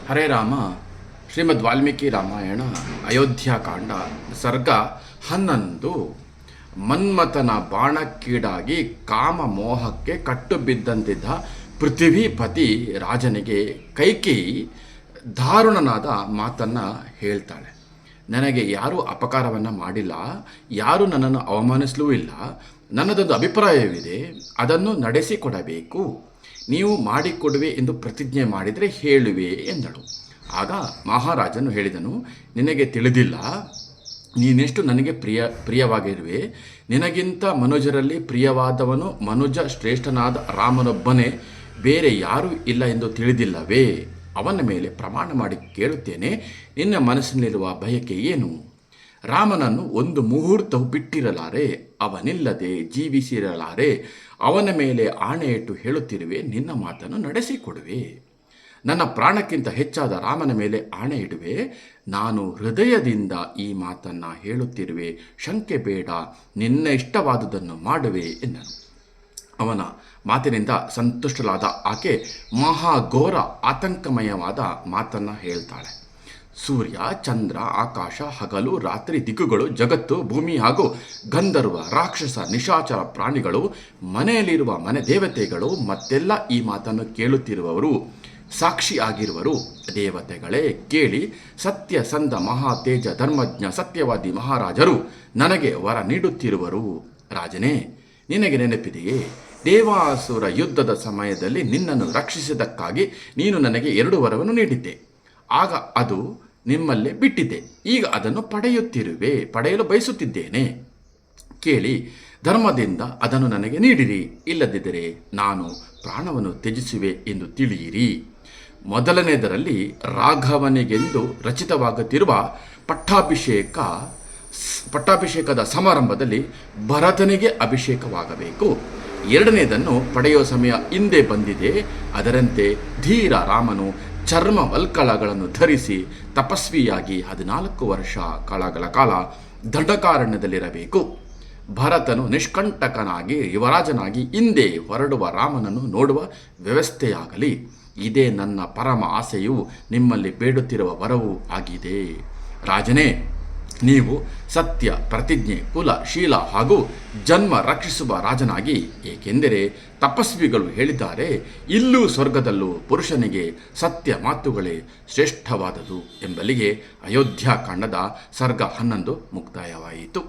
ಹರೇ ರಾಮ ಶ್ರೀಮದ್ ವಾಲ್ಮೀಕಿ ರಾಮಾಯಣ ಅಯೋಧ್ಯಾಕಾಂಡ ಸರ್ಗ 11. ಮನ್ಮಥನ ಬಾಣಕ್ಕೀಡಾಗಿ ಕಾಮ ಮೋಹಕ್ಕೆ ಕಟ್ಟು ಬಿದ್ದಂತಿದ್ದ ಪೃಥ್ವೀಪತಿ ರಾಜನಿಗೆ ಕೈಕೇಯಿ ದಾರುಣನಾದ ಮಾತನ್ನು ಹೇಳ್ತಾಳೆ. ನನಗೆ ಯಾರೂ ಅಪಕಾರವನ್ನು ಮಾಡಿಲ್ಲ, ಯಾರೂ ನನ್ನನ್ನು ಅವಮಾನಿಸಲೂ ಇಲ್ಲ. ನನ್ನದೊಂದು ಅಭಿಪ್ರಾಯವಿದೆ, ಅದನ್ನು ನಡೆಸಿಕೊಡಬೇಕು. ನೀವು ಮಾಡಿಕೊಡುವೆ ಎಂದು ಪ್ರತಿಜ್ಞೆ ಮಾಡಿದರೆ ಹೇಳುವೆ ಎಂದಳು. ಆಗ ಮಹಾರಾಜನು ಹೇಳಿದನು, ನಿನಗೆ ತಿಳಿದಿಲ್ಲ, ನೀನೆಷ್ಟು ನನಗೆ ಪ್ರಿಯವಾಗಿರುವೆ. ನಿನಗಿಂತ ಮನುಜರಲ್ಲಿ ಪ್ರಿಯವಾದವನು ಮನುಜ ಶ್ರೇಷ್ಠನಾದ ರಾಮನೊಬ್ಬನೇ, ಬೇರೆ ಯಾರೂ ಇಲ್ಲ ಎಂದು ತಿಳಿದಿಲ್ಲವೇ? ಅವನ ಮೇಲೆ ಪ್ರಮಾಣ ಮಾಡಿ ಕೇಳುತ್ತೇನೆ, ನಿನ್ನ ಮನಸ್ಸಿನಲ್ಲಿರುವ ಬಯಕೆ ಏನು? ರಾಮನನ್ನು ಒಂದು ಮುಹೂರ್ತವು ಬಿಟ್ಟಿರಲಾರೆ, ಅವನಿಲ್ಲದೆ ಜೀವಿಸಿರಲಾರೆ. ಅವನ ಮೇಲೆ ಆಣೆ ಇಟ್ಟು ಹೇಳುತ್ತಿರುವೆ, ನಿನ್ನ ಮಾತನ್ನು ನಡೆಸಿಕೊಡುವೆ. ನನ್ನ ಪ್ರಾಣಕ್ಕಿಂತ ಹೆಚ್ಚಾದ ರಾಮನ ಮೇಲೆ ಆಣೆ ಇಡುವೆ, ನಾನು ಹೃದಯದಿಂದ ಈ ಮಾತನ್ನು ಹೇಳುತ್ತಿರುವೆ. ಶಂಕೆ ಬೇಡ, ನಿನ್ನ ಇಷ್ಟವಾದುದನ್ನು ಮಾಡುವೆ ಎಂದನು. ಅವನ ಮಾತಿನಿಂದ ಸಂತುಷ್ಟಳಾದ ಆಕೆ ಮಹಾಘೋರ ಆತಂಕಮಯವಾದ ಮಾತನ್ನು ಹೇಳ್ತಾಳೆ. ಸೂರ್ಯ, ಚಂದ್ರ, ಆಕಾಶ, ಹಗಲು, ರಾತ್ರಿ, ದಿಕ್ಕುಗಳು, ಜಗತ್ತು, ಭೂಮಿ ಹಾಗೂ ಗಂಧರ್ವ, ರಾಕ್ಷಸ, ನಿಶಾಚರ ಪ್ರಾಣಿಗಳು, ಮನೆಯಲ್ಲಿರುವ ಮನೆ ದೇವತೆಗಳು ಮತ್ತೆಲ್ಲ ಈ ಮಾತನ್ನು ಕೇಳುತ್ತಿರುವವರು, ಸಾಕ್ಷಿ ಆಗಿರುವರು. ದೇವತೆಗಳೇ ಕೇಳಿ, ಸತ್ಯಸಂಧ ಮಹಾತೇಜ ಧರ್ಮಜ್ಞ ಸತ್ಯವಾದಿ ಮಹಾರಾಜರು ನನಗೆ ವರ ನೀಡುತ್ತಿರುವರು. ರಾಜನೇ, ನಿನಗೆ ನೆನಪಿದೆಯೇ? ದೇವಾಸುರ ಯುದ್ಧದ ಸಮಯದಲ್ಲಿ ನಿನ್ನನ್ನು ರಕ್ಷಿಸಿದ್ದಕ್ಕಾಗಿ ನೀನು ನನಗೆ 2 ವರವನ್ನು ನೀಡಿದ್ದೆ. ಆಗ ಅದು ನಿಮ್ಮಲ್ಲೇ ಬಿಟ್ಟಿದ್ದೆ. ಈಗ ಅದನ್ನು ಪಡೆಯಲು ಬಯಸುತ್ತಿದ್ದೇನೆ. ಕೇಳಿ, ಧರ್ಮದಿಂದ ಅದನ್ನು ನನಗೆ ನೀಡಿರಿ, ಇಲ್ಲದಿದ್ದರೆ ನಾನು ಪ್ರಾಣವನ್ನು ತ್ಯಜಿಸುವೆ ಎಂದು ತಿಳಿಯಿರಿ. ಮೊದಲನೇದರಲ್ಲಿ ರಾಘವನಿಗೆಂದು ರಚಿತವಾಗುತ್ತಿರುವ ಪಟ್ಟಾಭಿಷೇಕದ ಸಮಾರಂಭದಲ್ಲಿ ಭರತನಿಗೆ ಅಭಿಷೇಕವಾಗಬೇಕು. 2ನೇದನ್ನು ಪಡೆಯುವ ಸಮಯ ಹಿಂದೆ ಬಂದಿದೆ. ಅದರಂತೆ ಧೀರ ರಾಮನು ಚರ್ಮ ವಲ್ಕಳಗಳನ್ನು ಧರಿಸಿ ತಪಸ್ವಿಯಾಗಿ 14 ವರ್ಷ ಕಾಲಗಳ ಕಾಲ ದಂಡಕಾರಣ್ಯದಲ್ಲಿರಬೇಕು. ಭರತನು ನಿಷ್ಕಂಟಕನಾಗಿ ಯುವರಾಜನಾಗಿ ಹಿಂದೆ ಹೊರಡುವ ರಾಮನನ್ನು ನೋಡುವ ವ್ಯವಸ್ಥೆಯಾಗಲಿ. ಇದೇ ನನ್ನ ಪರಮ ಆಸೆಯು, ನಿಮ್ಮಲ್ಲಿ ಬೇಡುತ್ತಿರುವ ವರವೂ ಆಗಿದೆ. ರಾಜನೇ, ನೀವು ಸತ್ಯ, ಪ್ರತಿಜ್ಞೆ, ಕುಲ, ಶೀಲ ಹಾಗೂ ಜನ್ಮ ರಕ್ಷಿಸುವ ರಾಜನಾಗಿ, ಏಕೆಂದರೆ ತಪಸ್ವಿಗಳು ಹೇಳಿದ್ದಾರೆ, ಇಲ್ಲೂ ಸ್ವರ್ಗದಲ್ಲೂ ಪುರುಷನಿಗೆ ಸತ್ಯ ಮಾತುಗಳೇ ಶ್ರೇಷ್ಠವಾದದು ಎಂಬಲ್ಲಿಗೆ ಅಯೋಧ್ಯಾಕಾಂಡದ ಸರ್ಗ 11 ಮುಕ್ತಾಯವಾಯಿತು.